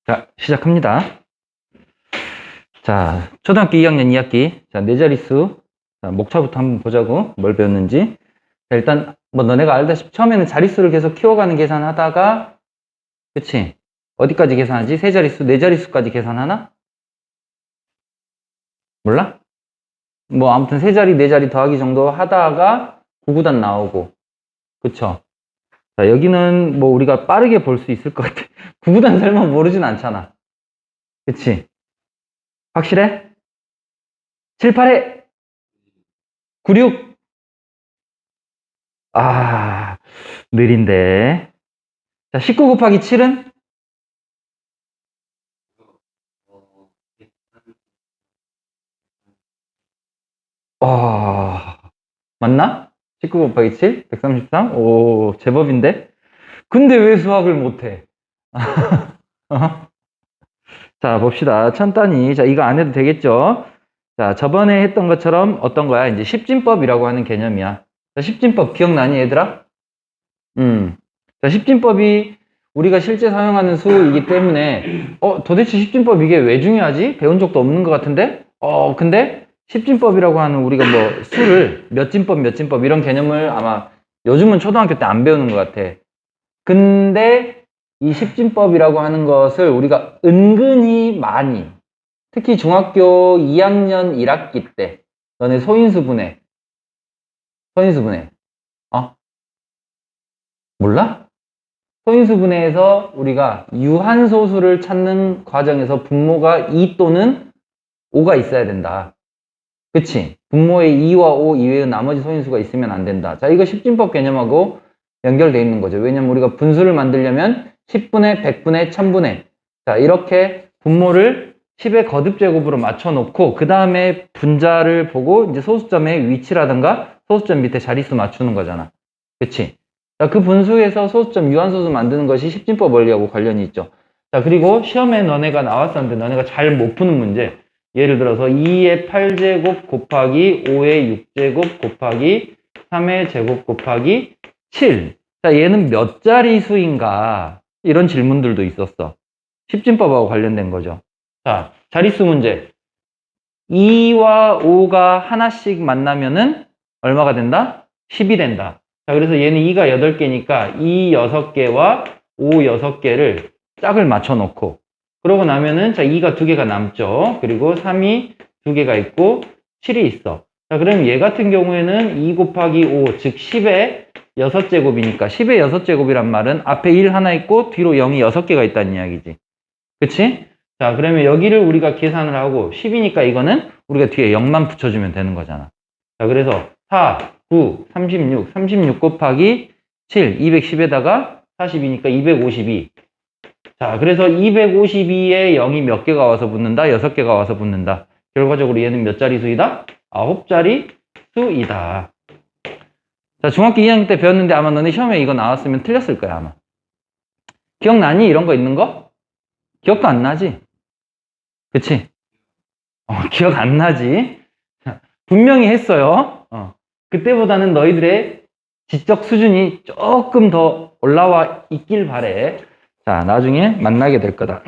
자, 시작합니다. 자, 초등학교 2학년 2학기. 자, 네 자릿수. 자, 목차부터 한번 보자고. 뭘 배웠는지. 자, 일단, 뭐, 너네가 알다시피 처음에는 자릿수를 계속 키워가는 계산하다가, 그치? 어디까지 계산하지? 세 자릿수, 네 자릿수까지 계산하나? 몰라? 뭐, 아무튼 세 자리, 네 자리 더하기 정도 하다가 9구단 나오고. 그쵸? 자, 여기는 뭐, 우리가 빠르게 볼 수 있을 것 같아. 9구단 설마 모르진 않잖아. 그치? 확실해? 7, 8에 96. 아, 느린데. 자, 19 곱하기 7은? 맞나? 19 곱하기 7? 133? 오, 제법인데? 근데 왜 수학을 못해? 어? 자, 봅시다. 천 단위. 자, 이거 안 해도 되겠죠? 자, 저번에 했던 것처럼 어떤 거야? 이제 십진법이라고 하는 개념이야. 자, 십진법 기억나니, 얘들아? 자, 십진법이 우리가 실제 사용하는 수이기 때문에, 도대체 십진법 이게 왜 중요하지? 배운 적도 없는 것 같은데? 근데 십진법이라고 하는 우리가 뭐 수를 몇 진법, 몇 진법 이런 개념을 아마 요즘은 초등학교 때 안 배우는 것 같아. 근데 이 십진법이라고 하는 것을 우리가 은근히 많이, 특히 중학교 2학년 1학기 때, 너네 소인수분해, 어? 몰라? 소인수분해에서 우리가 유한소수를 찾는 과정에서 분모가 2 또는 5가 있어야 된다. 그치? 분모에 2와 5 이외의 나머지 소인수가 있으면 안 된다. 자, 이거 십진법 개념하고 연결되어 있는 거죠. 왜냐면 우리가 분수를 만들려면 10분의, 100분의, 1000분의. 자, 이렇게 분모를 10의 거듭제곱으로 맞춰놓고, 그 다음에 분자를 보고, 이제 소수점의 위치라든가, 소수점 밑에 자릿수 맞추는 거잖아. 그치? 자, 그 분수에서 소수점 유한소수 만드는 것이 십진법 원리하고 관련이 있죠. 자, 그리고 시험에 너네가 나왔었는데, 너네가 잘 못 푸는 문제. 예를 들어서 2의 8제곱 곱하기 5의 6제곱 곱하기 3의 제곱 곱하기 7. 자, 얘는 몇 자리수인가? 이런 질문들도 있었어. 십진법하고 관련된 거죠. 자, 자릿수 문제. 2와 5가 하나씩 만나면은 얼마가 된다? 10이 된다. 자, 그래서 얘는 2가 8개니까 2 6개와 5 6개를 짝을 맞춰 놓고, 그러고 나면은, 자, 2가 2개가 남죠. 그리고 3이 2개가 있고, 7이 있어. 자, 그럼 얘 같은 경우에는 2 곱하기 5, 즉 10의 6제곱이니까, 10의 6제곱이란 말은 앞에 1 하나 있고, 뒤로 0이 6개가 있다는 이야기지. 그치? 자, 그러면 여기를 우리가 계산을 하고, 10이니까 이거는 우리가 뒤에 0만 붙여주면 되는 거잖아. 자, 그래서 4, 9, 36, 36 곱하기 7, 210에다가 40이니까 252. 자, 그래서 252에 0이 몇 개가 와서 붙는다? 6개가 와서 붙는다. 결과적으로 얘는 몇 자리 수이다? 9자리 수이다. 자, 중학교 2학년 때 배웠는데 아마 너네 시험에 이거 나왔으면 틀렸을 거야, 아마. 기억나니? 이런 거 있는 거? 기억도 안 나지? 그치? 기억 안 나지? 분명히 했어요. 그때보다는 너희들의 지적 수준이 조금 더 올라와 있길 바래. 자, 나중에 만나게 될 거다.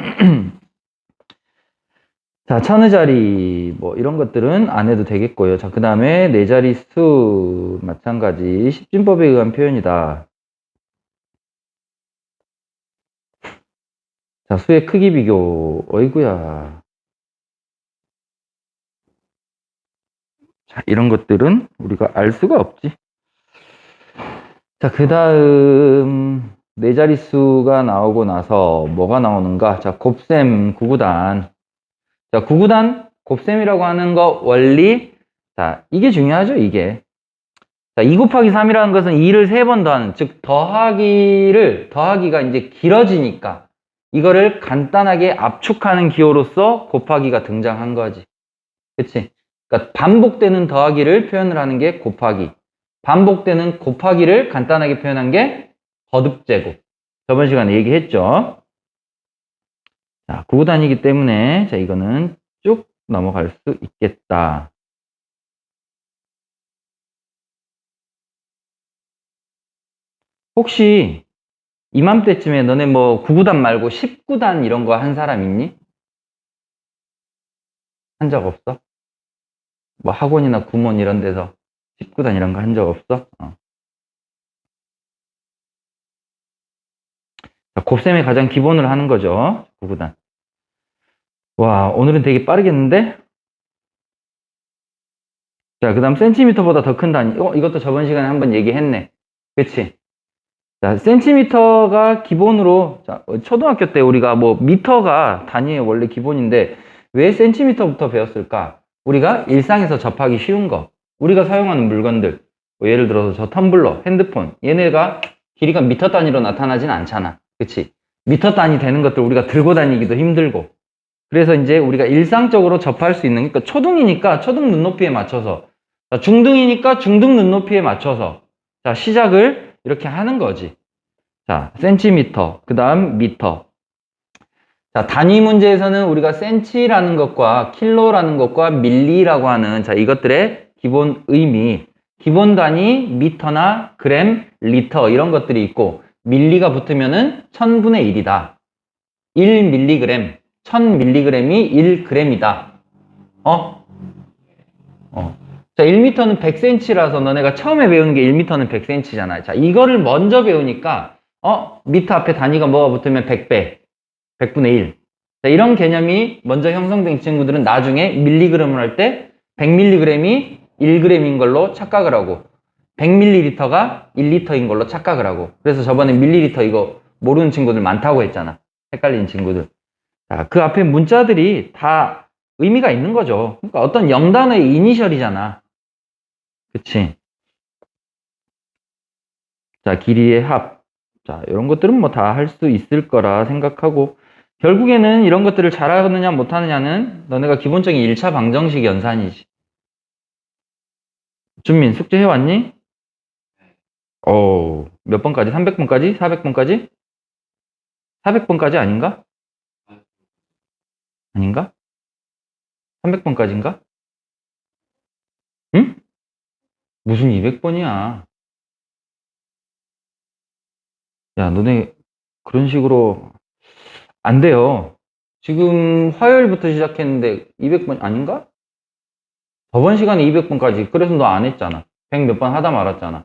자, 천의 자리, 뭐, 이런 것들은 안 해도 되겠고요. 자, 그 다음에 네 자리 수, 마찬가지. 십진법에 의한 표현이다. 자, 수의 크기 비교. 어이구야. 자, 이런 것들은 우리가 알 수가 없지. 자, 그 다음, 네 자릿수가 나오고 나서 뭐가 나오는가? 자, 곱셈 9구단. 자, 9구단 곱셈이라고 하는 거 원리. 자, 이게 중요하죠, 이게. 자, 2 곱하기 3이라는 것은 2를 3번 더하는, 즉, 더하기가 이제 길어지니까 이거를 간단하게 압축하는 기호로서 곱하기가 등장한 거지. 그치? 그러니까 반복되는 더하기를 표현을 하는 게 곱하기. 반복되는 곱하기를 간단하게 표현한 게 거듭제곱. 저번 시간에 얘기했죠. 자, 9구단이기 때문에, 자, 이거는 쭉 넘어갈 수 있겠다. 혹시 이맘때쯤에 너네 뭐 9구단 말고 10구단 이런 거 한 사람 있니? 한 적 없어? 뭐 학원이나 구몬 이런 데서 10구단 이런 거 한 적 없어? 곱셈의 가장 기본을 하는 거죠. 9구단. 와, 오늘은 되게 빠르겠는데? 자, 그 다음 센티미터보다 더 큰 단위. 이것도 저번 시간에 한번 얘기했네. 그치? 자, 센티미터가 기본으로, 자, 초등학교 때 우리가 뭐 미터가 단위의 원래 기본인데 왜 센티미터부터 배웠을까? 우리가 일상에서 접하기 쉬운 거. 우리가 사용하는 물건들. 뭐 예를 들어서 저 텀블러, 핸드폰. 얘네가 길이가 미터 단위로 나타나진 않잖아. 그치? 미터 단위 되는 것들 우리가 들고 다니기도 힘들고. 그래서 이제 우리가 일상적으로 접할 수 있는, 그러니까 초등이니까 초등 눈높이에 맞춰서, 자, 중등이니까 중등 눈높이에 맞춰서, 자, 시작을 이렇게 하는 거지. 자, 센티미터, 그 다음 미터. 자, 단위 문제에서는 우리가 센치라는 것과 킬로라는 것과 밀리라고 하는, 자, 이것들의 기본 의미, 기본 단위 미터나 그램, 리터 이런 것들이 있고, 밀리가 붙으면은 1000분의 1이다. 1mg, 1000mg이 1g이다. 자, 1m는 100cm라서 너네가 처음에 배우는 게 1m는 100cm잖아. 자, 이거를 먼저 배우니까, 미터 앞에 단위가 뭐가 붙으면 100배, 100분의 1. 자, 이런 개념이 먼저 형성된 친구들은 나중에 밀리그램을 할 때 100mg이 1g인 걸로 착각을 하고, 100ml가 1리터인 걸로 착각을 하고. 그래서 저번에 밀리리터 이거 모르는 친구들 많다고 했잖아. 헷갈리는 친구들. 자, 그 앞에 문자들이 다 의미가 있는 거죠. 그러니까 어떤 0단어의 이니셜이잖아. 그치? 자, 길이의 합. 자, 이런 것들은 뭐 다 할 수 있을 거라 생각하고, 결국에는 이런 것들을 잘하느냐 못하느냐는 너네가 기본적인 1차 방정식 연산이지. 준민, 숙제 해왔니? 몇 번까지? 300번까지? 400번까지? 400번까지 아닌가? 아닌가? 300번까지인가? 응? 무슨 200번이야? 야, 너네 그런 식으로 안 돼요. 지금 화요일부터 시작했는데 200번 아닌가? 저번 시간에 200번까지. 그래서 너 안 했잖아. 100 몇 번 하다 말았잖아.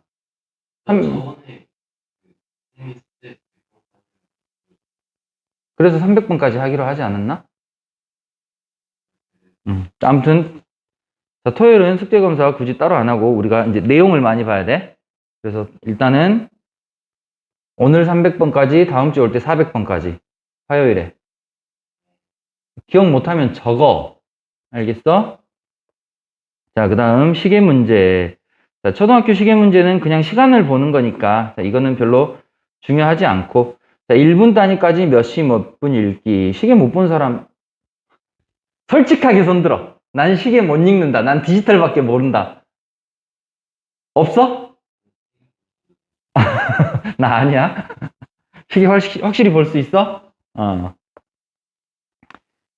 그래서 300번까지 하기로 하지 않았나? 아무튼 자, 토요일은 숙제 검사 굳이 따로 안 하고 우리가 이제 내용을 많이 봐야 돼. 그래서 일단은 오늘 300번까지, 다음 주에 올 때 400번까지. 화요일에. 기억 못하면 적어. 알겠어? 자, 그 다음 시계 문제. 자, 초등학교 시계 문제는 그냥 시간을 보는 거니까, 자, 이거는 별로 중요하지 않고, 자, 1분 단위까지 몇 시 몇 분 읽기. 시계 못 본 사람, 솔직하게 손들어. 난 시계 못 읽는다. 난 디지털밖에 모른다. 없어? 나 아니야. 시계 확실히 볼 수 있어?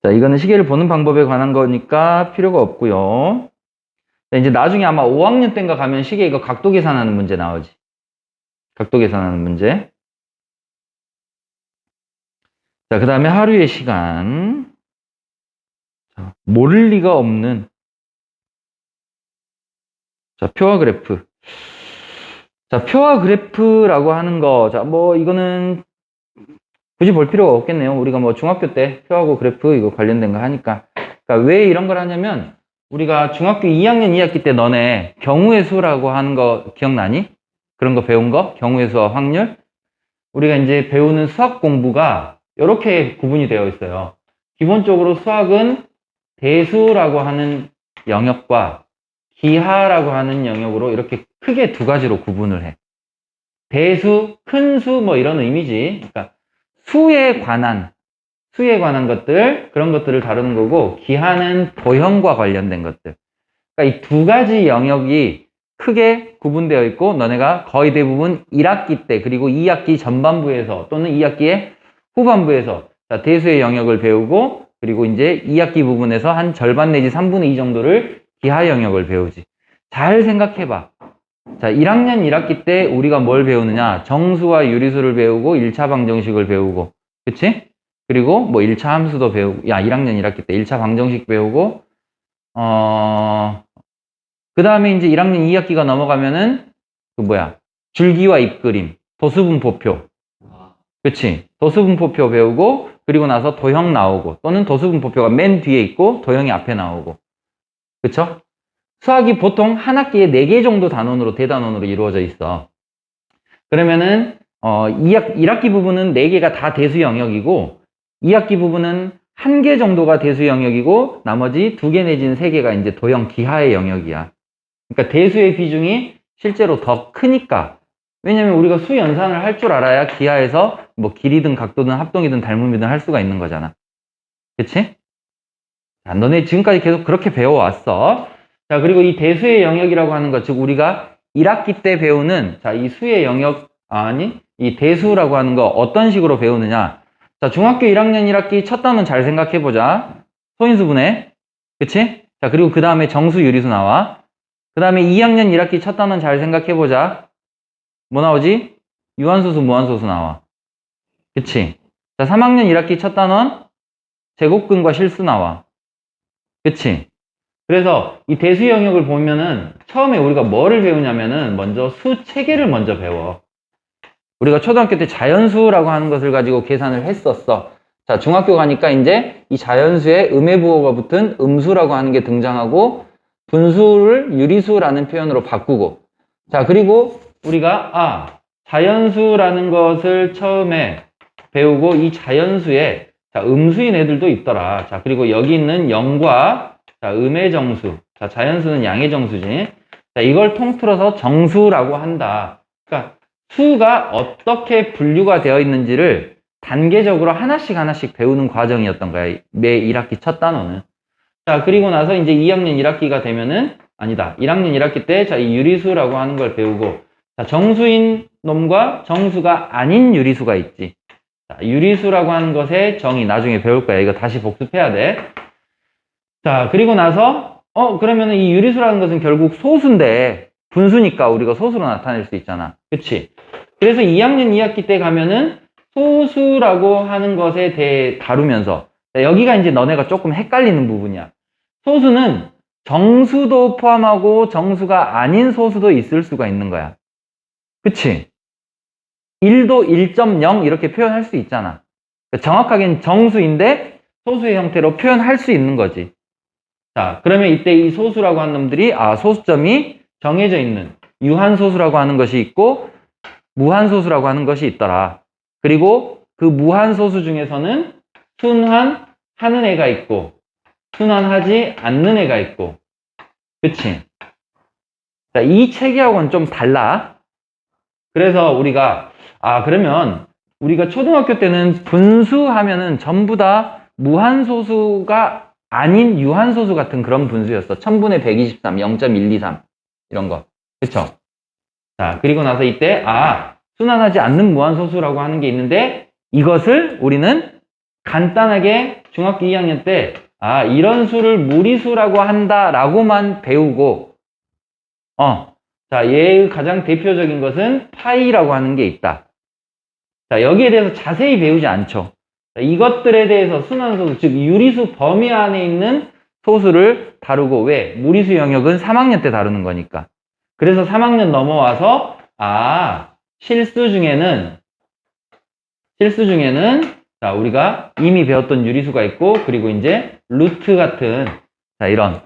자, 이거는 시계를 보는 방법에 관한 거니까 필요가 없고요. 자, 이제 나중에 아마 5학년 때인가 가면 시계 이거 각도 계산하는 문제 나오지. 각도 계산하는 문제. 자, 그 다음에 하루의 시간. 자, 모를 리가 없는. 자, 표와 그래프. 자, 표와 그래프라고 하는 거. 자, 뭐, 이거는 굳이 볼 필요가 없겠네요. 우리가 뭐 중학교 때 표하고 그래프 이거 관련된 거 하니까. 그러니까 왜 이런 걸 하냐면, 우리가 중학교 2학년 2학기 때 너네 경우의 수라고 하는 거 기억나니? 그런 거 배운 거? 경우의 수와 확률? 우리가 이제 배우는 수학 공부가 이렇게 구분이 되어 있어요. 기본적으로 수학은 대수라고 하는 영역과 기하라고 하는 영역으로 이렇게 크게 두 가지로 구분을 해. 대수, 큰 수, 뭐 이런 의미지. 그러니까 수에 관한 것들, 그런 것들을 다루는 거고, 기하는 도형과 관련된 것들. 그러니까 이 두 가지 영역이 크게 구분되어 있고, 너네가 거의 대부분 1학기 때, 그리고 2학기 전반부에서, 또는 2학기의 후반부에서, 자, 대수의 영역을 배우고, 그리고 이제 2학기 부분에서 한 절반 내지 3분의 2 정도를 기하 영역을 배우지. 잘 생각해봐. 자, 1학년 1학기 때 우리가 뭘 배우느냐? 정수와 유리수를 배우고 1차 방정식을 배우고, 그치? 그리고 뭐 1차 함수도 배우고, 1학년 1학기 때 1차 방정식 배우고, 그 다음에 이제 1학년 2학기가 넘어가면은, 줄기와 잎그림, 도수분포표. 그치? 도수분포표 배우고, 그리고 나서 도형 나오고, 또는 도수분포표가 맨 뒤에 있고, 도형이 앞에 나오고. 그쵸? 수학이 보통 한 학기에 4개 정도 단원으로, 대단원으로 이루어져 있어. 그러면은, 1학기 부분은 4개가 다 대수 영역이고, 2학기 부분은 1개 정도가 대수 영역이고, 나머지 2개 내지는 3개가 이제 도형 기하의 영역이야. 그러니까 대수의 비중이 실제로 더 크니까. 왜냐면 우리가 수 연산을 할 줄 알아야 기하에서 뭐 길이든 각도든 합동이든 닮음이든 할 수가 있는 거잖아. 그치? 자, 너네 지금까지 계속 그렇게 배워왔어. 자, 그리고 이 대수의 영역이라고 하는 것, 즉 우리가 1학기 때 배우는, 자, 이 수의 영역, 이 대수라고 하는 거 어떤 식으로 배우느냐. 자, 중학교 1학년 1학기 첫 단원 잘 생각해보자. 소인수분해. 그치? 자, 그리고 그 다음에 정수, 유리수 나와. 그 다음에 2학년 1학기 첫 단원 잘 생각해보자. 뭐 나오지? 유한소수, 무한소수 나와. 그치? 자, 3학년 1학기 첫 단원 제곱근과 실수 나와. 그치? 그래서 이 대수 영역을 보면은 처음에 우리가 뭐를 배우냐면은 먼저 수 체계를 먼저 배워. 우리가 초등학교 때 자연수라고 하는 것을 가지고 계산을 했었어. 자, 중학교 가니까 이제 이 자연수에 음의 부호가 붙은 음수라고 하는 게 등장하고 분수를 유리수라는 표현으로 바꾸고, 자, 그리고 우리가 자연수라는 것을 처음에 배우고 이 자연수에 자, 음수인 애들도 있더라. 자, 그리고 여기 있는 영과 자, 음의 정수. 자, 자연수는 양의 정수지. 자, 이걸 통틀어서 정수라고 한다. 그러니까 수가 어떻게 분류가 되어 있는지를 단계적으로 하나씩 배우는 과정이었던 거야. 매 1학기 첫 단원은. 자, 그리고 나서 이제 2학년 1학기가 되면은, 1학년 1학기 때, 자, 이 유리수라고 하는 걸 배우고, 자, 정수인 놈과 정수가 아닌 유리수가 있지. 자, 유리수라고 하는 것의 정의 나중에 배울 거야. 이거 다시 복습해야 돼. 자, 그리고 나서, 그러면은 이 유리수라는 것은 결국 소수인데, 분수니까 우리가 소수로 나타낼 수 있잖아. 그치? 그래서 2학년 2학기 때 가면은 소수라고 하는 것에 대해 다루면서, 자, 여기가 이제 너네가 조금 헷갈리는 부분이야. 소수는 정수도 포함하고 정수가 아닌 소수도 있을 수가 있는 거야. 그치? 1도 1.0 이렇게 표현할 수 있잖아. 정확하게는 정수인데 소수의 형태로 표현할 수 있는 거지. 자, 그러면 이때 이 소수라고 하는 놈들이 소수점이 정해져 있는 유한소수라고 하는 것이 있고 무한소수라고 하는 것이 있더라. 그리고 그 무한소수 중에서는 순환하는 애가 있고 순환하지 않는 애가 있고, 그치? 자, 이 체계하고는 좀 달라. 그래서 우리가 그러면 우리가 초등학교 때는 분수하면은 전부 다 무한소수가 아닌 유한소수 같은 그런 분수였어. 1000분의 123, 0.123 이런 거. 그쵸? 자, 그리고 나서 이때 순환하지 않는 무한소수라고 하는 게 있는데 이것을 우리는 간단하게 중학교 2학년 때 이런 수를 무리수라고 한다라고만 배우고 자, 얘의 가장 대표적인 것은 파이라고 하는 게 있다. 자, 여기에 대해서 자세히 배우지 않죠. 자, 이것들에 대해서 순환소수, 즉 유리수 범위 안에 있는 소수를 다루고, 왜? 무리수 영역은 3학년 때 다루는 거니까. 그래서 3학년 넘어와서 실수 중에는 자, 우리가 이미 배웠던 유리수가 있고, 그리고 이제 루트 같은 자, 이런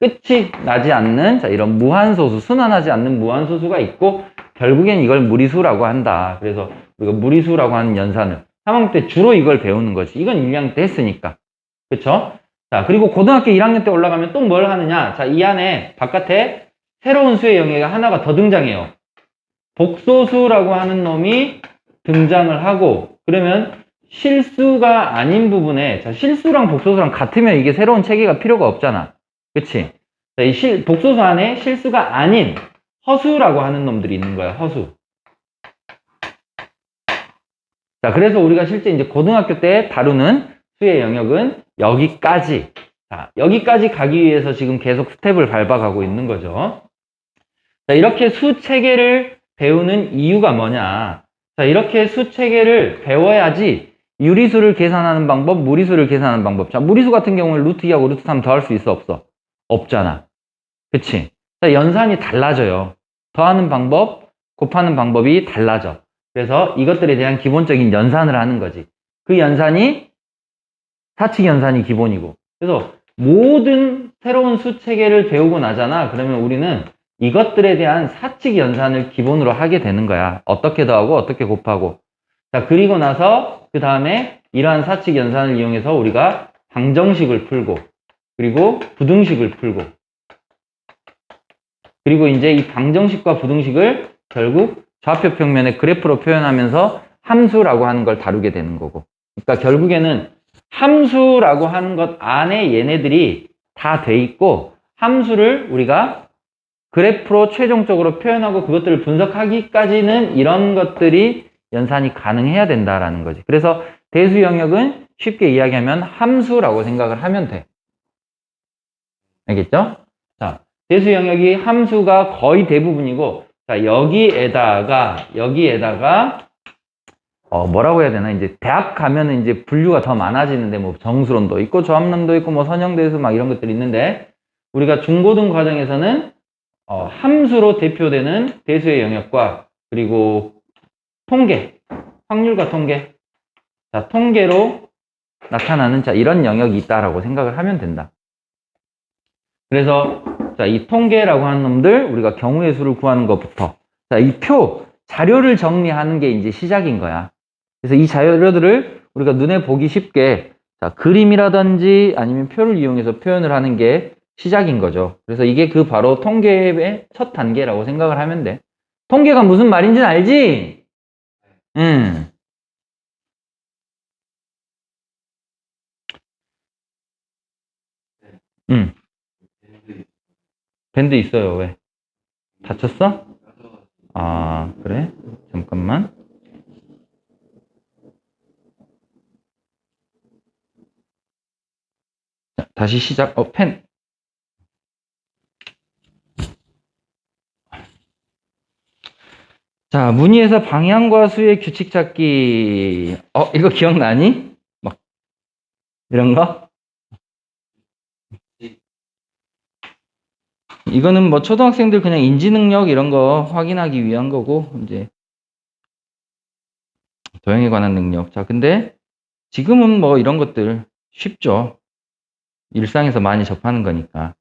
끝이 나지 않는 자, 이런 무한소수, 순환하지 않는 무한소수가 있고, 결국엔 이걸 무리수라고 한다. 그래서 우리가 무리수라고 하는 연산을 3학년 때 주로 이걸 배우는 거지. 이건 1학년 때 했으니까. 그쵸? 자, 그리고 고등학교 1학년 때 올라가면 또 뭘 하느냐? 자, 이 안에 바깥에 새로운 수의 영역이 하나가 더 등장해요. 복소수라고 하는 놈이 등장을 하고, 그러면 실수가 아닌 부분에, 자, 실수랑 복소수랑 같으면 이게 새로운 체계가 필요가 없잖아. 그치? 자, 이 복소수 안에 실수가 아닌 허수라고 하는 놈들이 있는 거야, 허수. 자, 그래서 우리가 실제 이제 고등학교 때 다루는 수의 영역은 여기까지. 자, 여기까지 가기 위해서 지금 계속 스텝을 밟아가고 있는 거죠. 자, 이렇게 수 체계를 배우는 이유가 뭐냐? 자, 이렇게 수 체계를 배워야지 유리수를 계산하는 방법, 무리수를 계산하는 방법. 자, 무리수 같은 경우는 루트 2하고 루트 3 더할 수 있어, 없어? 없잖아. 그치? 자, 연산이 달라져요. 더하는 방법, 곱하는 방법이 달라져. 그래서 이것들에 대한 기본적인 연산을 하는 거지. 그 연산이 사칙 연산이 기본이고. 그래서 모든 새로운 수 체계를 배우고 나잖아. 그러면 우리는 이것들에 대한 사칙 연산을 기본으로 하게 되는 거야. 어떻게 더하고 어떻게 곱하고. 자, 그리고 나서 그 다음에 이러한 사칙 연산을 이용해서 우리가 방정식을 풀고, 그리고 부등식을 풀고, 그리고 이제 이 방정식과 부등식을 결국 좌표 평면의 그래프로 표현하면서 함수라고 하는 걸 다루게 되는 거고. 그러니까 결국에는 함수라고 하는 것 안에 얘네들이 다 돼 있고, 함수를 우리가 그래프로 최종적으로 표현하고 그것들을 분석하기까지는 이런 것들이 연산이 가능해야 된다라는 거지. 그래서 대수 영역은 쉽게 이야기하면 함수라고 생각을 하면 돼. 알겠죠? 자, 대수 영역이 함수가 거의 대부분이고, 자, 여기에다가 뭐라고 해야 되나? 이제 대학 가면은 이제 분류가 더 많아지는데, 뭐 정수론도 있고 조합론도 있고 뭐 선형대수 막 이런 것들이 있는데, 우리가 중고등 과정에서는 함수로 대표되는 대수의 영역과, 그리고 통계, 확률과 통계, 자, 통계로 나타나는 자, 이런 영역이 있다라고 생각을 하면 된다. 그래서 자, 이 통계라고 하는 놈들, 우리가 경우의 수를 구하는 것부터, 자, 이 표, 자료를 정리하는 게 이제 시작인 거야. 그래서 이 자료들을 우리가 눈에 보기 쉽게, 자, 그림이라든지 아니면 표를 이용해서 표현을 하는 게 시작인 거죠. 그래서 이게 그 바로 통계의 첫 단계라고 생각을 하면 돼. 통계가 무슨 말인지는 알지? 밴드 있어요. 왜? 다쳤어? 아, 그래? 잠깐만. 자, 다시 시작. 펜. 자, 무늬에서 방향과 수의 규칙 찾기. 이거 기억나니? 막, 이런 거? 이거는 뭐 초등학생들 그냥 인지 능력 이런 거 확인하기 위한 거고, 이제 도형에 관한 능력. 자, 근데 지금은 뭐 이런 것들 쉽죠. 일상에서 많이 접하는 거니까.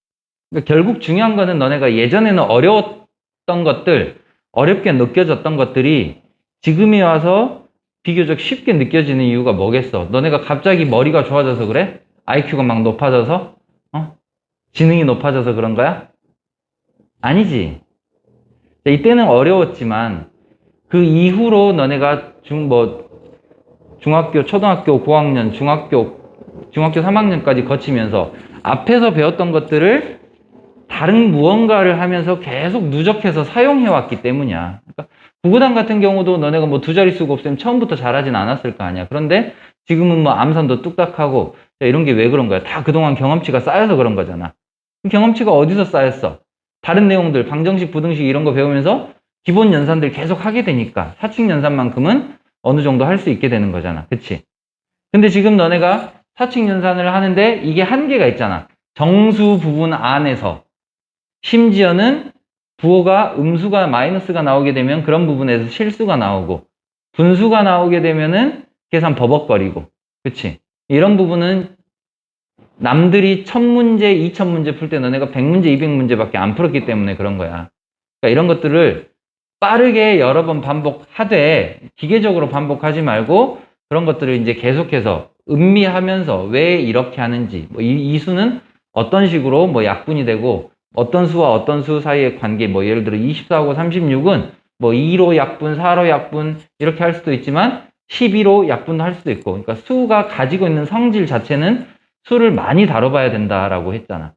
그러니까 결국 중요한 거는 너네가 예전에는 어려웠던 것들, 어렵게 느껴졌던 것들이 지금에 와서 비교적 쉽게 느껴지는 이유가 뭐겠어? 너네가 갑자기 머리가 좋아져서 그래? IQ가 막 높아져서? 지능이 높아져서 그런 거야? 아니지. 이때는 어려웠지만 그 이후로 너네가 중학교, 초등학교, 고학년, 중학교 3학년까지 거치면서 앞에서 배웠던 것들을 다른 무언가를 하면서 계속 누적해서 사용해왔기 때문이야. 그러니까 구구단 같은 경우도 너네가 뭐 두 자릿수가 없으면 처음부터 잘하진 않았을 거 아니야. 그런데 지금은 뭐 암산도 뚝딱하고 이런 게 왜 그런 거야? 다 그동안 경험치가 쌓여서 그런 거잖아. 경험치가 어디서 쌓였어? 다른 내용들, 방정식, 부등식 이런 거 배우면서 기본 연산들 계속 하게 되니까 사칙 연산만큼은 어느 정도 할 수 있게 되는 거잖아. 그치? 근데 지금 너네가 사칙 연산을 하는데 이게 한계가 있잖아. 정수 부분 안에서. 심지어는 부호가 음수가 마이너스가 나오게 되면 그런 부분에서 실수가 나오고, 분수가 나오게 되면은 계산 버벅거리고. 그치? 이런 부분은 남들이 1000문제, 2000문제 풀 때 너네가 100문제, 200문제밖에 안 풀었기 때문에 그런 거야. 그러니까 이런 것들을 빠르게 여러 번 반복하되 기계적으로 반복하지 말고 그런 것들을 이제 계속해서 음미하면서 왜 이렇게 하는지, 뭐 이 수는 어떤 식으로 뭐 약분이 되고 어떤 수와 어떤 수 사이의 관계, 뭐 예를 들어 24하고 36은 뭐 2로 약분, 4로 약분 이렇게 할 수도 있지만 12로 약분도 할 수도 있고, 그러니까 수가 가지고 있는 성질 자체는 수를 많이 다뤄봐야 된다라고 했잖아.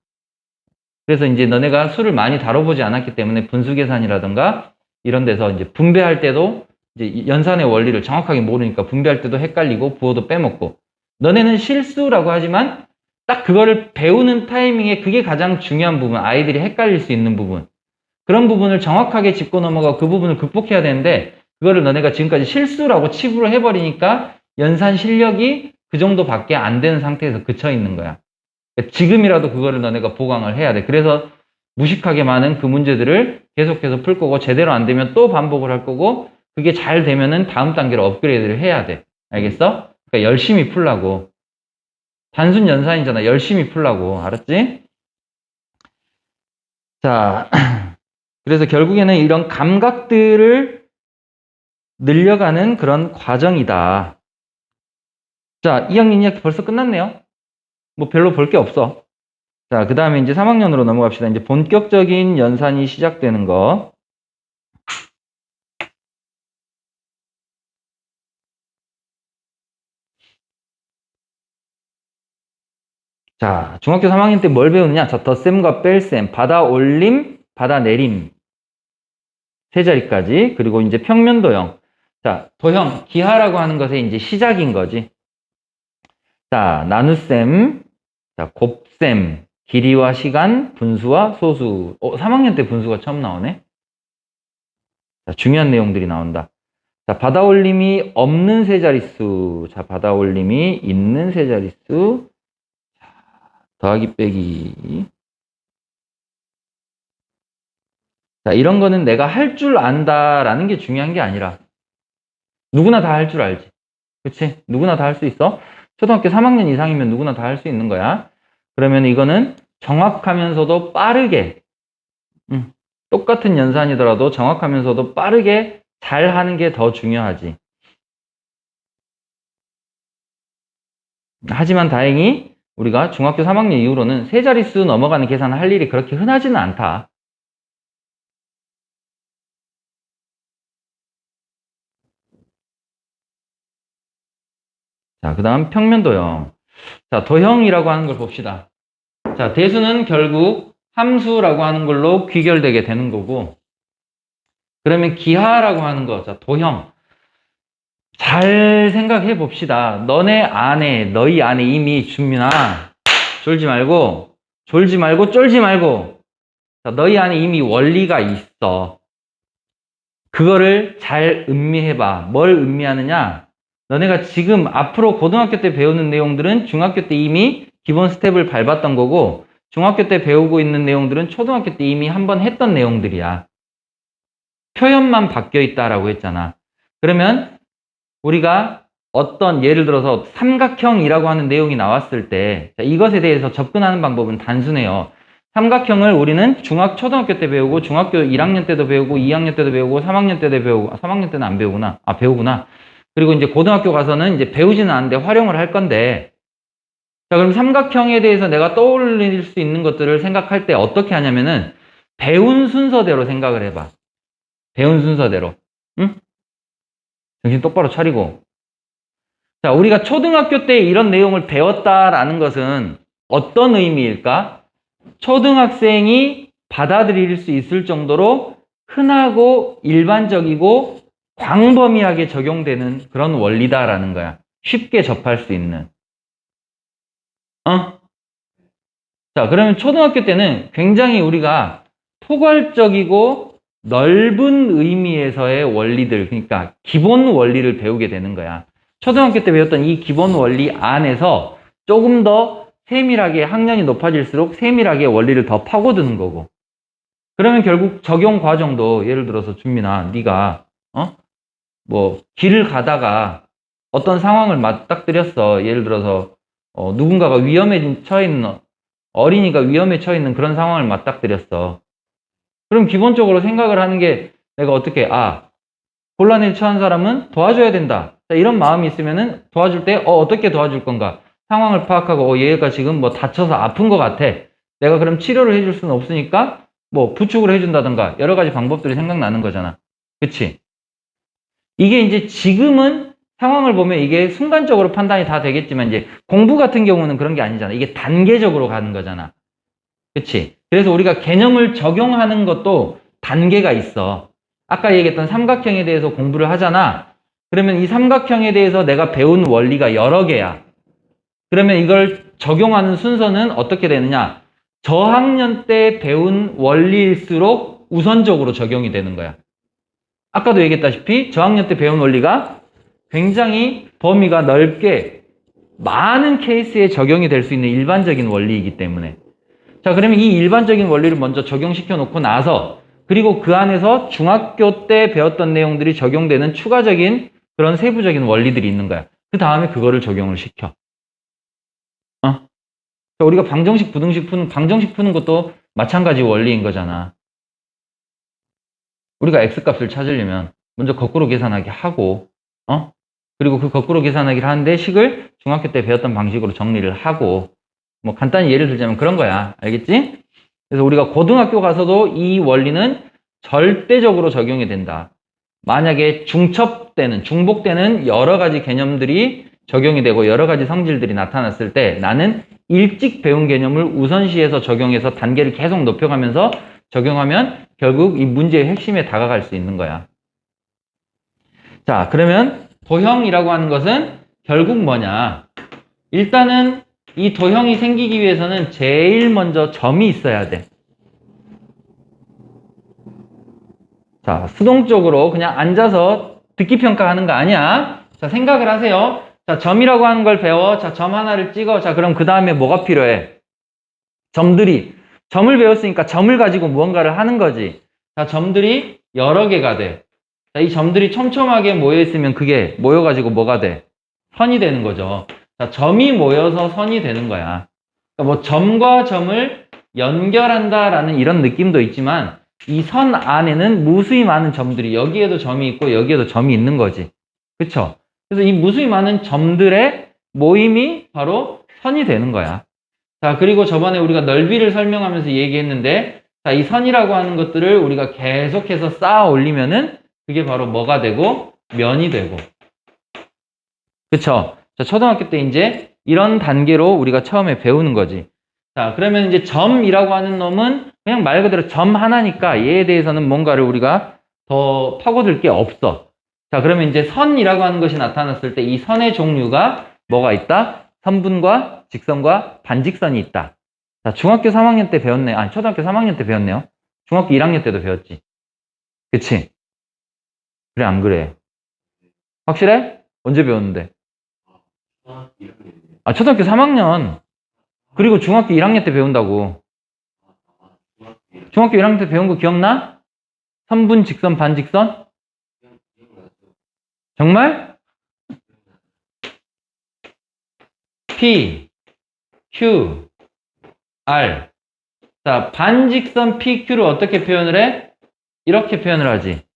그래서 이제 너네가 수를 많이 다뤄보지 않았기 때문에 분수 계산이라든가 이런 데서 이제 분배할 때도 이제 연산의 원리를 정확하게 모르니까 분배할 때도 헷갈리고 부호도 빼먹고, 너네는 실수라고 하지만 딱 그거를 배우는 타이밍에 그게 가장 중요한 부분, 아이들이 헷갈릴 수 있는 부분. 그런 부분을 정확하게 짚고 넘어가고 그 부분을 극복해야 되는데 그거를 너네가 지금까지 실수라고 치부를 해버리니까 연산 실력이 그 정도밖에 안 되는 상태에서 그쳐 있는 거야. 그러니까 지금이라도 그거를 너네가 보강을 해야 돼. 그래서 무식하게 많은 그 문제들을 계속해서 풀 거고 제대로 안 되면 또 반복을 할 거고 그게 잘 되면은 다음 단계로 업그레이드를 해야 돼. 알겠어? 그러니까 열심히 풀라고. 단순 연산이잖아. 열심히 풀라고. 알았지? 자, 그래서 결국에는 이런 감각들을 늘려가는 그런 과정이다. 자, 2학년 2학기 벌써 끝났네요. 뭐 별로 볼 게 없어. 자, 그 다음에 이제 3학년으로 넘어갑시다. 이제 본격적인 연산이 시작되는 거. 자, 중학교 3학년 때 뭘 배우느냐? 자, 덧셈과 뺄셈, 받아올림, 받아내림. 세 자리까지. 그리고 이제 평면도형. 자, 도형, 기하라고 하는 것의 이제 시작인 거지. 자, 나눗셈, 자, 곱셈, 길이와 시간, 분수와 소수. 3학년 때 분수가 처음 나오네. 자, 중요한 내용들이 나온다. 자, 받아올림이 없는 세 자릿수. 자, 받아올림이 있는 세 자릿수. 더하기 빼기. 자, 이런 거는 내가 할 줄 안다라는 게 중요한 게 아니라 누구나 다 할 줄 알지. 그치? 누구나 다 할 수 있어. 초등학교 3학년 이상이면 누구나 다 할 수 있는 거야. 그러면 이거는 정확하면서도 빠르게 똑같은 연산이더라도 정확하면서도 빠르게 잘 하는 게 더 중요하지. 하지만 다행히 우리가 중학교 3학년 이후로는 세 자릿수 넘어가는 계산을 할 일이 그렇게 흔하지는 않다. 자, 그 다음 평면도형. 자, 도형이라고 하는 걸 봅시다. 자, 대수는 결국 함수라고 하는 걸로 귀결되게 되는 거고, 그러면 기하라고 하는 거, 자, 도형. 잘 생각해 봅시다. 너희 안에 이미 준민아, 졸지 말고, 쫄지 말고, 자, 너희 안에 이미 원리가 있어. 그거를 잘 음미해봐. 뭘 음미하느냐? 너네가 지금 앞으로 고등학교 때 배우는 내용들은 중학교 때 이미 기본 스텝을 밟았던 거고 중학교 때 배우고 있는 내용들은 초등학교 때 이미 한번 했던 내용들이야. 표현만 바뀌어 있다라고 했잖아. 그러면 우리가 어떤 예를 들어서 삼각형이라고 하는 내용이 나왔을 때 이것에 대해서 접근하는 방법은 단순해요. 삼각형을 우리는 초등학교 때 배우고 중학교 1학년 때도 배우고 2학년 때도 배우고 3학년 때도 배우고 3학년 때는 안 배우구나. 배우구나. 그리고 이제 고등학교 가서는 이제 배우지는 않는데 활용을 할 건데 자, 그럼 삼각형에 대해서 내가 떠올릴 수 있는 것들을 생각할 때 어떻게 하냐면은 배운 순서대로 생각을 해봐. 배운 순서대로. 응? 정신 똑바로 차리고. 자, 우리가 초등학교 때 이런 내용을 배웠다라는 것은 어떤 의미일까? 초등학생이 받아들일 수 있을 정도로 흔하고 일반적이고 광범위하게 적용되는 그런 원리다라는 거야. 쉽게 접할 수 있는. 자, 그러면 초등학교 때는 굉장히 우리가 포괄적이고 넓은 의미에서의 원리들, 그러니까 기본 원리를 배우게 되는 거야. 초등학교 때 배웠던 이 기본 원리 안에서 조금 더 세밀하게 학년이 높아질수록 세밀하게 원리를 더 파고드는 거고. 그러면 결국 적용 과정도 예를 들어서 준민아, 네가 뭐 길을 가다가 어떤 상황을 맞닥뜨렸어. 예를 들어서 누군가가 위험에 처해 있는 어린이가 위험에 처해 있는 그런 상황을 맞닥뜨렸어. 그럼 기본적으로 생각을 하는 게 내가 어떻게 곤란에 처한 사람은 도와줘야 된다. 자, 이런 마음이 있으면은 도와줄 때 어떻게 도와줄 건가? 상황을 파악하고 얘가 지금 뭐 다쳐서 아픈 것 같아. 내가 그럼 치료를 해줄 수는 없으니까 뭐 부축을 해준다든가 여러 가지 방법들이 생각나는 거잖아. 그치? 이게 이제 지금은 상황을 보면 이게 순간적으로 판단이 다 되겠지만 이제 공부 같은 경우는 그런 게 아니잖아. 이게 단계적으로 가는 거잖아. 그치? 그래서 우리가 개념을 적용하는 것도 단계가 있어. 아까 얘기했던 삼각형에 대해서 공부를 하잖아. 그러면 이 삼각형에 대해서 내가 배운 원리가 여러 개야. 그러면 이걸 적용하는 순서는 어떻게 되느냐? 저학년 때 배운 원리일수록 우선적으로 적용이 되는 거야. 아까도 얘기했다시피 저학년 때 배운 원리가 굉장히 범위가 넓게 많은 케이스에 적용이 될 수 있는 일반적인 원리이기 때문에. 자, 그러면 이 일반적인 원리를 먼저 적용시켜 놓고 나서 그리고 그 안에서 중학교 때 배웠던 내용들이 적용되는 추가적인 그런 세부적인 원리들이 있는 거야. 그 다음에 그거를 적용을 시켜. 자, 우리가 방정식, 부등식 푸는, 방정식 푸는 것도 마찬가지 원리인 거잖아. 우리가 x값을 찾으려면 먼저 거꾸로 계산하기 하고, 그리고 그 거꾸로 계산하기를 하는데 식을 중학교 때 배웠던 방식으로 정리를 하고, 뭐 간단히 예를 들자면 그런 거야. 알겠지? 그래서 우리가 고등학교 가서도 이 원리는 절대적으로 적용이 된다. 만약에 중첩 때는, 중복 때는 여러 가지 개념들이 적용이 되고 여러 가지 성질들이 나타났을 때 나는 일찍 배운 개념을 우선시해서 적용해서 단계를 계속 높여가면서 적용하면 결국 이 문제의 핵심에 다가갈 수 있는 거야. 자, 그러면 도형이라고 하는 것은 결국 뭐냐? 일단은 이 도형이 생기기 위해서는 제일 먼저 점이 있어야 돼. 자, 수동적으로 그냥 앉아서 듣기 평가하는 거 아니야. 자, 생각을 하세요. 자, 점이라고 하는 걸 배워. 자, 점 하나를 찍어. 자, 그럼 그 다음에 뭐가 필요해? 점들이. 점을 배웠으니까 점을 가지고 무언가를 하는 거지. 자, 점들이 여러 개가 돼. 자, 이 점들이 촘촘하게 모여있으면 그게 모여가지고 뭐가 돼? 선이 되는 거죠. 자, 점이 모여서 선이 되는 거야. 그러니까 뭐 점과 점을 연결한다라는 이런 느낌도 있지만 이 선 안에는 무수히 많은 점들이 여기에도 점이 있고 여기에도 점이 있는 거지. 그쵸? 그래서 이 무수히 많은 점들의 모임이 바로 선이 되는 거야. 자, 그리고 저번에 우리가 넓이를 설명하면서 얘기했는데, 자, 이 선이라고 하는 것들을 우리가 계속해서 쌓아 올리면은 그게 바로 뭐가 되고, 면이 되고. 그쵸? 자, 초등학교 때 이제 이런 단계로 우리가 처음에 배우는 거지. 자, 그러면 이제 점이라고 하는 놈은 그냥 말 그대로 점 하나니까 얘에 대해서는 뭔가를 우리가 더 파고들 게 없어. 자, 그러면 이제 선이라고 하는 것이 나타났을 때 이 선의 종류가 뭐가 있다? 선분과 직선과 반직선이 있다. 자, 중학교 3학년 때 배웠네. 아니, 초등학교 3학년 때 배웠네요. 중학교 1학년 때도 배웠지. 그치? 그래, 안 그래? 확실해? 언제 배웠는데? 아, 초등학교 3학년. 그리고 중학교 1학년 때 배운다고. 중학교 1학년 때 배운 거 기억나? 선분, 직선, 반직선? 정말? P, Q, R. 자, 반직선 PQ를 어떻게 표현을 해? 이렇게 표현을 하지.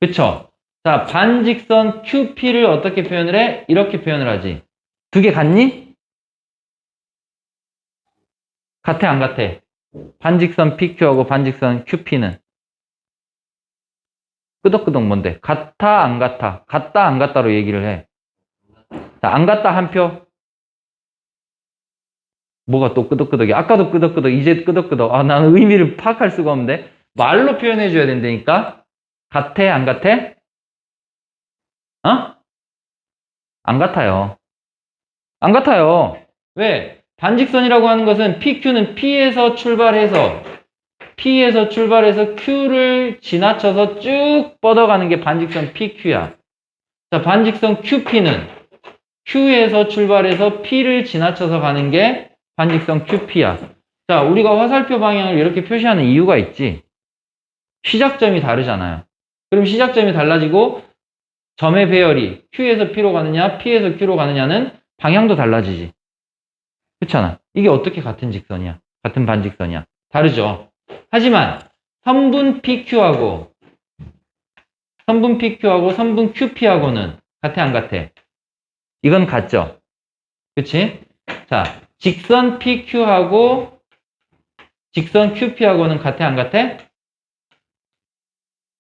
그쵸? 자, 반직선 QP를 어떻게 표현을 해? 이렇게 표현을 하지. 두 개 같니? 같아, 안 같아? 반직선 PQ하고 반직선 QP는? 끄덕끄덕 뭔데? 같아, 안 같아? 같다, 안 같다로 얘기를 해. 자, 안 같다 한 표. 뭐가 또 끄덕끄덕이야? 아까도 끄덕끄덕, 이제 끄덕끄덕. 아, 나는 의미를 파악할 수가 없는데. 말로 표현해줘야 된다니까? 같아, 안 같아? 어? 안 같아요. 안 같아요. 왜? 반직선이라고 하는 것은 PQ는 P에서 출발해서 Q를 지나쳐서 쭉 뻗어가는 게 반직선 PQ야. 자, 반직선 QP는 Q에서 출발해서 P를 지나쳐서 가는 게 반직선 QP야. 자, 우리가 화살표 방향을 이렇게 표시하는 이유가 있지. 시작점이 다르잖아요. 그럼 시작점이 달라지고 점의 배열이 Q에서 P로 가느냐, P에서 Q로 가느냐는 방향도 달라지지. 그렇잖아. 이게 어떻게 같은 직선이야? 같은 반직선이야? 다르죠. 하지만 선분 PQ하고 선분 QP하고는 같아, 안 같아? 이건 같죠. 그치? 자, 직선 PQ하고 직선 QP하고는 같아, 안 같아?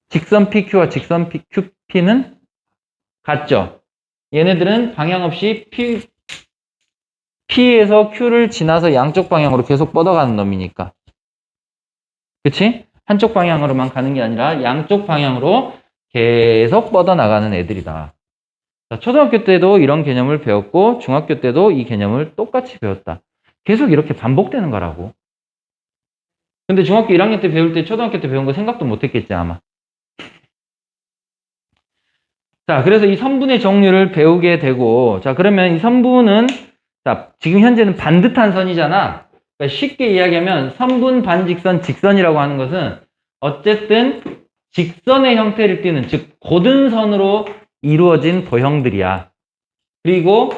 직선 PQ와 직선 QP는 같죠. 얘네들은 방향 없이 P에서 Q를 지나서 양쪽 방향으로 계속 뻗어가는 놈이니까. 그치? 한쪽 방향으로만 가는 게 아니라 양쪽 방향으로 계속 뻗어나가는 애들이다. 자, 초등학교 때도 이런 개념을 배웠고 중학교 때도 이 개념을 똑같이 배웠다. 계속 이렇게 반복되는 거라고. 근데 중학교 1학년 때 배울 때 초등학교 때 배운 거 생각도 못 했겠지, 아마. 자, 그래서 이 선분의 종류를 배우게 되고, 자, 그러면 이 선분은, 자, 지금 현재는 반듯한 선이잖아. 그러니까 쉽게 이야기하면 선분, 반직선, 직선이라고 하는 것은 어쨌든 직선의 형태를 띠는, 즉, 곧은 선으로 이루어진 도형들이야. 그리고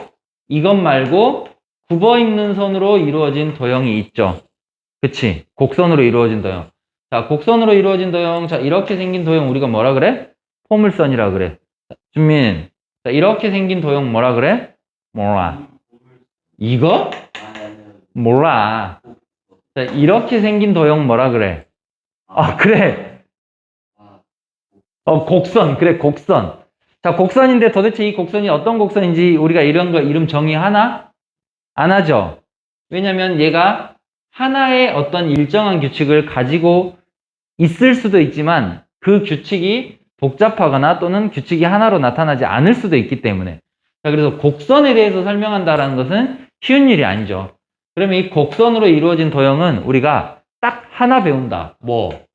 이것 말고 굽어 있는 선으로 이루어진 도형이 있죠. 그치? 곡선으로 이루어진 도형. 자, 곡선으로 이루어진 도형. 자, 이렇게 생긴 도형 우리가 뭐라 그래? 포물선이라 그래. 준민. 자, 이렇게 생긴 도형 뭐라 그래? 몰라. 이거? 몰라. 자, 이렇게 생긴 도형 뭐라 그래? 아, 그래. 곡선. 그래, 곡선. 자, 곡선인데 도대체 이 곡선이 어떤 곡선인지 우리가 이런 거 이름 정의하나? 안 하죠. 왜냐면 얘가 하나의 어떤 일정한 규칙을 가지고 있을 수도 있지만 그 규칙이 복잡하거나 또는 규칙이 하나로 나타나지 않을 수도 있기 때문에. 자, 그래서 곡선에 대해서 설명한다라는 것은 쉬운 일이 아니죠. 그러면 이 곡선으로 이루어진 도형은 우리가 딱 하나 배운다. 뭐?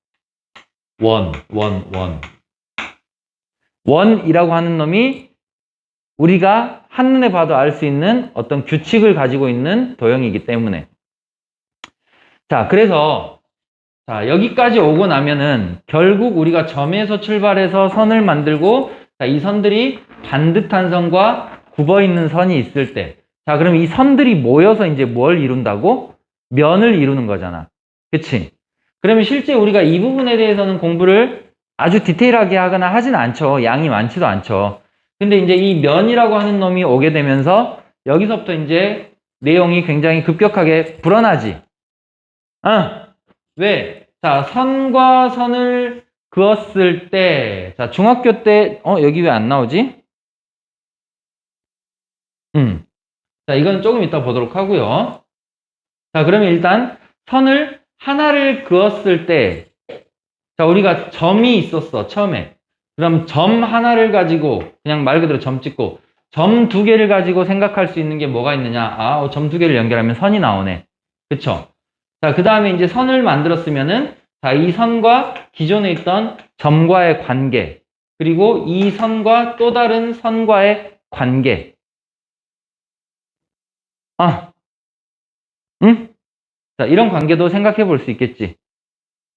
원. 원이라고 하는 놈이 우리가 한눈에 봐도 알 수 있는 어떤 규칙을 가지고 있는 도형이기 때문에. 자, 그래서 자, 여기까지 오고 나면은 결국 우리가 점에서 출발해서 선을 만들고, 자, 이 선들이 반듯한 선과 굽어 있는 선이 있을 때, 자, 그럼 이 선들이 모여서 이제 뭘 이룬다고? 면을 이루는 거잖아. 그치? 그러면 실제 우리가 이 부분에 대해서는 공부를 아주 디테일하게 하거나 하진 않죠. 양이 많지도 않죠. 근데 이제 이 면이라고 하는 놈이 오게 되면서 여기서부터 이제 내용이 굉장히 급격하게 불어나지. 왜? 자, 선과 선을 그었을 때, 자, 중학교 때, 여기 왜 안 나오지? 자, 이건 조금 이따 보도록 하고요. 자, 그러면 일단 선을 하나를 그었을 때, 자, 우리가 점이 있었어, 처음에. 그럼 점 하나를 가지고, 그냥 말 그대로 점 찍고, 점 두 개를 가지고 생각할 수 있는 게 뭐가 있느냐? 점 두 개를 연결하면 선이 나오네. 그쵸? 자, 그 다음에 이제 선을 만들었으면은, 자, 이 선과 기존에 있던 점과의 관계, 그리고 이 선과 또 다른 선과의 관계. 응? 자, 이런 관계도 생각해 볼 수 있겠지.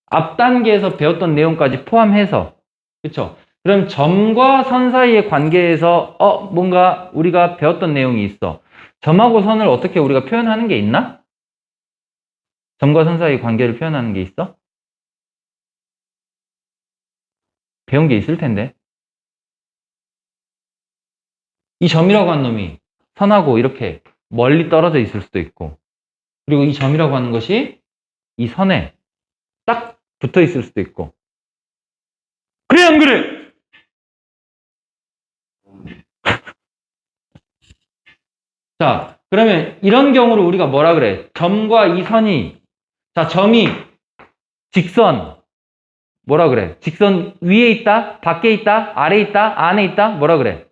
앞 단계에서 배웠던 내용까지 포함해서. 그쵸? 그럼 점과 선 사이의 관계에서, 뭔가 우리가 배웠던 내용이 있어. 점하고 선을 어떻게 우리가 표현하는 게 있나? 점과 선 사이의 관계를 표현하는 게 있어? 배운 게 있을 텐데. 이 점이라고 하는 놈이 선하고 이렇게 멀리 떨어져 있을 수도 있고, 그리고 이 점이라고 하는 것이 이 선에 딱 붙어 있을 수도 있고. 그래, 안 그래? 자, 그러면 이런 경우를 우리가 뭐라 그래? 점과 이 선이, 자, 점이 직선, 뭐라 그래? 직선 위에 있다? 밖에 있다? 아래 있다? 안에 있다? 뭐라 그래?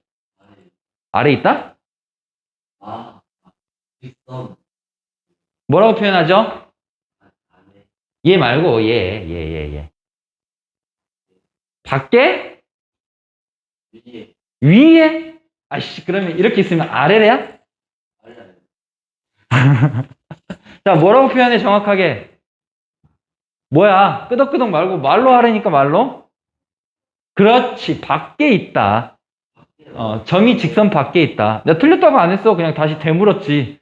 아래 있다? 직선. 뭐라고 표현하죠? 얘 말고 얘. 밖에? 위에? 아이씨, 그러면 이렇게 있으면 아래래야? 자, 뭐라고 표현해, 정확하게? 뭐야? 끄덕끄덕 말고 말로 하라니까, 말로? 그렇지, 밖에 있다. 점이 직선 밖에 있다. 내가 틀렸다고 안 했어. 그냥 다시 되물었지.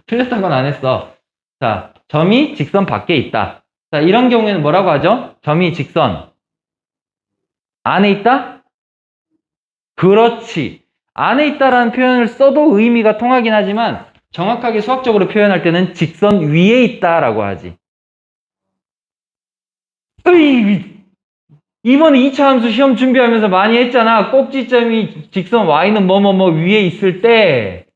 틀렸다고는 안 했어. 자, 점이 직선 밖에 있다. 자, 이런 경우에는 뭐라고 하죠? 점이 직선 안에 있다? 그렇지. 안에 있다라는 표현을 써도 의미가 통하긴 하지만 정확하게 수학적으로 표현할 때는 직선 위에 있다라고 하지. 이번에 2차 함수 시험 준비하면서 많이 했잖아. 꼭지점이 직선 y는 뭐뭐뭐 위에 있을 때.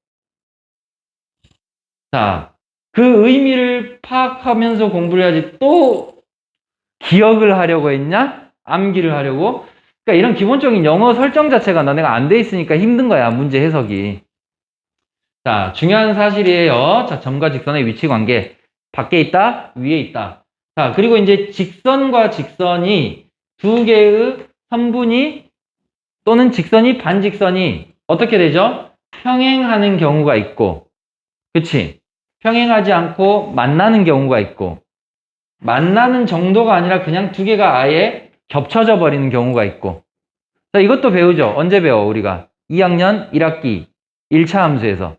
자, 그 의미를 파악하면서 공부를 해야지 또 기억을 하려고 했냐? 암기를 하려고? 그러니까 이런 기본적인 영어 설정 자체가 너네가 안 돼 있으니까 힘든 거야, 문제 해석이. 자, 중요한 사실이에요. 자, 점과 직선의 위치 관계. 밖에 있다, 위에 있다. 자, 그리고 이제 직선과 직선이 두 개의 선분이 또는 직선이 반직선이 어떻게 되죠? 평행하는 경우가 있고, 그치? 평행하지 않고 만나는 경우가 있고, 만나는 정도가 아니라 그냥 두 개가 아예 겹쳐져 버리는 경우가 있고. 자, 이것도 배우죠? 언제 배워, 우리가? 2학년 1학기 1차 함수에서.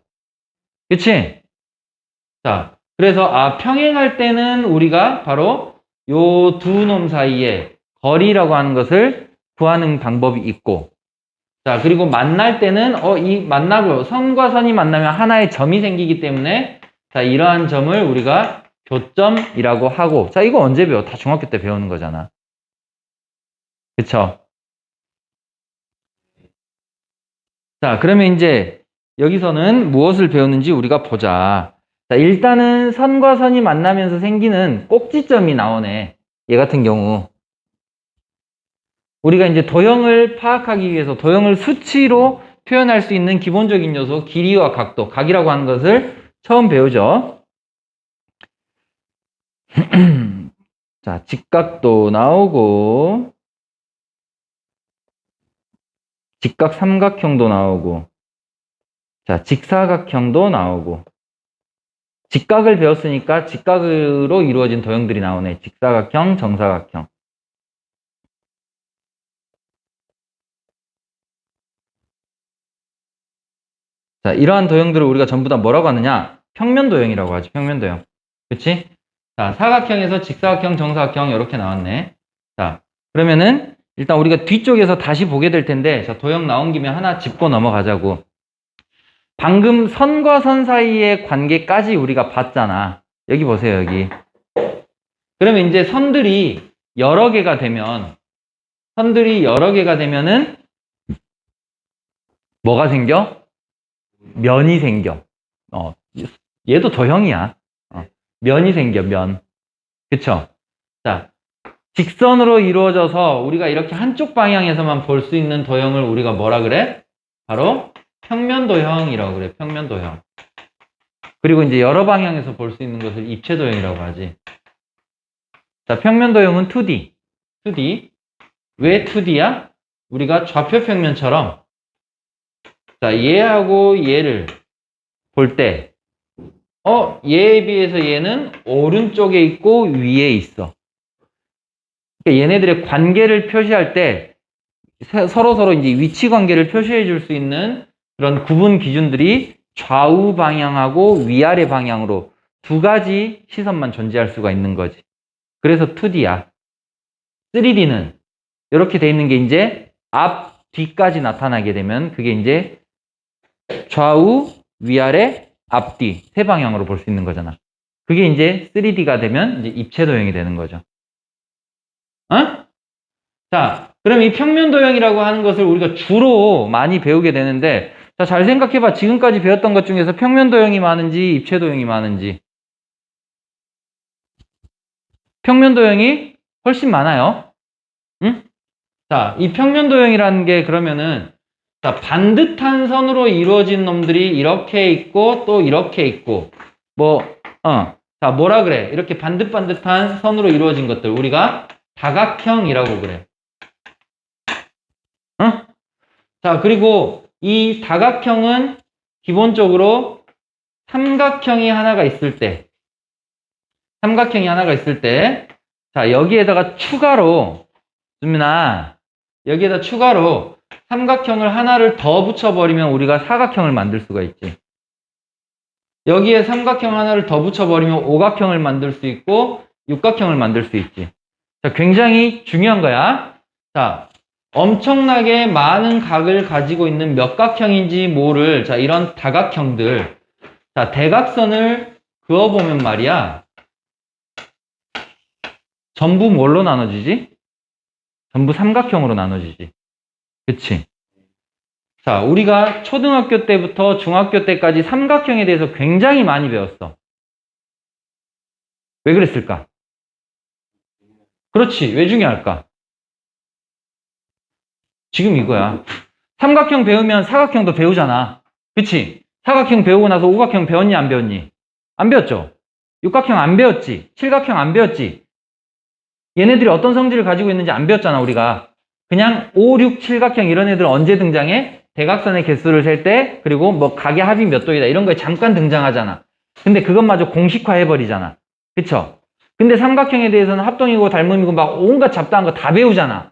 그치? 자, 그래서, 평행할 때는 우리가 바로 요 두 놈 사이에 거리라고 하는 것을 구하는 방법이 있고, 자, 그리고 만날 때는, 만나고, 선과 선이 만나면 하나의 점이 생기기 때문에, 자, 이러한 점을 우리가 교점이라고 하고, 자, 이거 언제 배워? 다 중학교 때 배우는 거잖아. 그쵸? 자, 그러면 이제 여기서는 무엇을 배우는지 우리가 보자. 자, 일단은 선과 선이 만나면서 생기는 꼭지점이 나오네. 얘 같은 경우. 우리가 이제 도형을 파악하기 위해서 도형을 수치로 표현할 수 있는 기본적인 요소, 길이와 각도, 각이라고 하는 것을 처음 배우죠. 자, 직각도 나오고, 직각 삼각형도 나오고, 자, 직사각형도 나오고, 직각을 배웠으니까 직각으로 이루어진 도형들이 나오네. 직사각형, 정사각형. 자, 이러한 도형들을 우리가 전부 다 뭐라고 하느냐? 평면도형이라고 하지, 평면도형. 그치? 자, 사각형에서 직사각형, 정사각형 이렇게 나왔네. 자, 그러면은 일단 우리가 뒤쪽에서 다시 보게 될 텐데, 자, 도형 나온 김에 하나 짚고 넘어가자고. 방금 선과 선 사이의 관계까지 우리가 봤잖아. 여기 보세요, 여기. 그러면 이제 선들이 여러 개가 되면은 뭐가 생겨? 면이 생겨. 얘도 도형이야. 면이 생겨, 면. 그쵸? 자, 직선으로 이루어져서 우리가 이렇게 한쪽 방향에서만 볼 수 있는 도형을 우리가 뭐라 그래? 바로 평면도형이라고 그래, 평면도형. 그리고 이제 여러 방향에서 볼 수 있는 것을 입체도형이라고 하지. 자, 평면도형은 2D. 2D. 왜 2D야? 우리가 좌표평면처럼, 자, 얘하고 얘를 볼 때, 얘에 비해서 얘는 오른쪽에 있고 위에 있어. 그러니까 얘네들의 관계를 표시할 때 서로 이제 위치 관계를 표시해 줄 수 있는 그런 구분 기준들이 좌우 방향하고 위아래 방향으로 두 가지 시선만 존재할 수가 있는 거지. 그래서 2D야. 3D는 이렇게 돼 있는 게 이제 앞, 뒤까지 나타나게 되면 그게 이제 좌우, 위아래, 앞뒤 세 방향으로 볼 수 있는 거잖아. 그게 이제 3D가 되면 이제 입체도형이 되는 거죠. 자, 그럼 이 평면도형이라고 하는 것을 우리가 주로 많이 배우게 되는데, 자, 잘 생각해봐. 지금까지 배웠던 것 중에서 평면도형이 많은지 입체도형이 많은지. 평면도형이 훨씬 많아요. 응? 자, 이 평면도형이라는 게 그러면은, 자, 반듯한 선으로 이루어진 놈들이 이렇게 있고 또 이렇게 있고, 자, 뭐라 그래? 이렇게 반듯반듯한 선으로 이루어진 것들 우리가 다각형이라고 그래. 자, 그리고 이 다각형은 기본적으로 삼각형이 하나가 있을 때, 자, 여기에다가 추가로, 수민아, 여기에다 추가로 삼각형을 하나를 더 붙여버리면 우리가 사각형을 만들 수가 있지. 여기에 삼각형 하나를 더 붙여버리면 오각형을 만들 수 있고 육각형을 만들 수 있지. 자, 굉장히 중요한 거야. 자, 엄청나게 많은 각을 가지고 있는 몇 각형인지 모를, 자, 이런 다각형들. 자, 대각선을 그어보면 말이야. 전부 뭘로 나눠지지? 전부 삼각형으로 나눠지지. 그치? 자, 우리가 초등학교 때부터 중학교 때까지 삼각형에 대해서 굉장히 많이 배웠어. 왜 그랬을까? 그렇지. 왜 중요할까? 지금 이거야. 삼각형 배우면 사각형도 배우잖아. 그치? 사각형 배우고 나서 오각형 배웠니, 안 배웠니? 안 배웠죠? 육각형 안 배웠지? 칠각형 안 배웠지? 얘네들이 어떤 성질을 가지고 있는지 안 배웠잖아, 우리가. 그냥 5, 6, 7각형 이런 애들 언제 등장해? 대각선의 개수를 셀 때, 그리고 뭐 각의 합이 몇 도이다 이런 거에 잠깐 등장하잖아. 근데 그것마저 공식화해버리잖아. 그쵸? 근데 삼각형에 대해서는 합동이고 닮음이고 막 온갖 잡다한 거 다 배우잖아.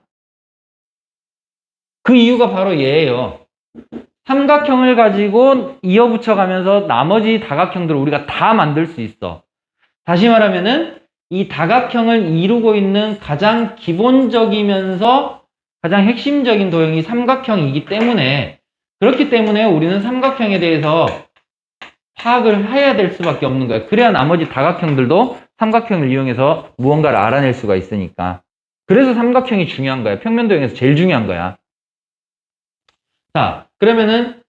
그 이유가 바로 얘예요. 삼각형을 가지고 이어붙여가면서 나머지 다각형들을 우리가 다 만들 수 있어. 다시 말하면은 이 다각형을 이루고 있는 가장 기본적이면서 가장 핵심적인 도형이 삼각형이기 때문에, 그렇기 때문에 우리는 삼각형에 대해서 파악을 해야 될 수밖에 없는 거야. 그래야 나머지 다각형들도 삼각형을 이용해서 무언가를 알아낼 수가 있으니까. 그래서 삼각형이 중요한 거야. 평면도형에서 제일 중요한 거야. 자, 그러면은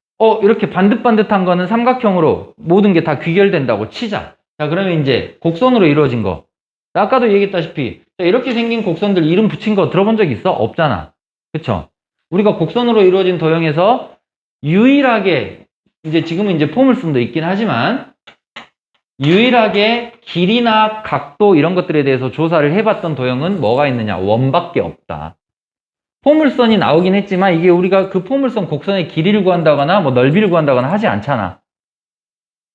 이렇게 반듯반듯한 거는 삼각형으로 모든 게 다 귀결된다고 치자. 자, 그러면 이제 곡선으로 이루어진 거. 아까도 얘기했다시피 이렇게 생긴 곡선들 이름 붙인 거 들어본 적 있어? 없잖아. 그쵸? 우리가 곡선으로 이루어진 도형에서 유일하게 이제 지금은 이제 포물선도 있긴 하지만 유일하게 길이나 각도 이런 것들에 대해서 조사를 해봤던 도형은 뭐가 있느냐? 원밖에 없다. 포물선이 나오긴 했지만 이게 우리가 그 포물선 곡선의 길이를 구한다거나 뭐 넓이를 구한다거나 하지 않잖아.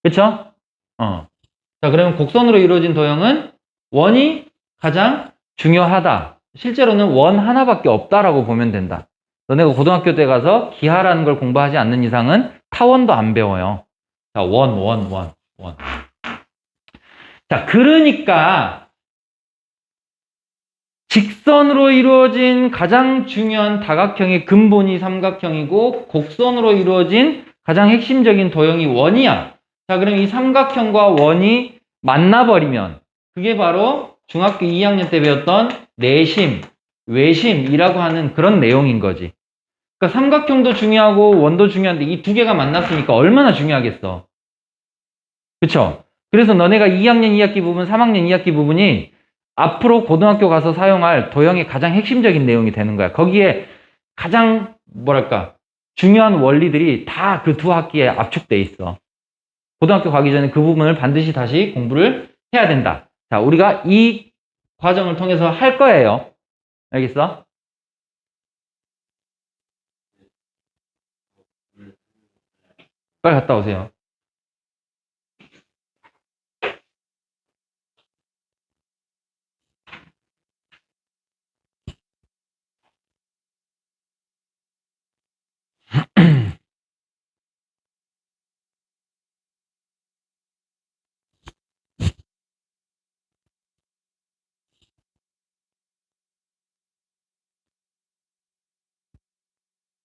그쵸? 자, 그러면 곡선으로 이루어진 도형은 원이 가장 중요하다. 실제로는 원 하나밖에 없다라고 보면 된다. 너네가 고등학교 때 가서 기하라는 걸 공부하지 않는 이상은 타원도 안 배워요. 자, 원. 자, 그러니까 직선으로 이루어진 가장 중요한 다각형의 근본이 삼각형이고 곡선으로 이루어진 가장 핵심적인 도형이 원이야. 자, 그럼 이 삼각형과 원이 만나버리면 그게 바로 중학교 2학년 때 배웠던 내심, 외심이라고 하는 그런 내용인 거지. 그러니까 삼각형도 중요하고 원도 중요한데 이 두 개가 만났으니까 얼마나 중요하겠어. 그쵸? 그래서 너네가 2학년 2학기 부분, 3학년 2학기 부분이 앞으로 고등학교 가서 사용할 도형의 가장 핵심적인 내용이 되는 거야. 거기에 가장 중요한 원리들이 다 그 두 학기에 압축돼 있어. 고등학교 가기 전에 그 부분을 반드시 다시 공부를 해야 된다. 자, 우리가 이 과정을 통해서 할 거예요. 알겠어? 빨리 갔다 오세요.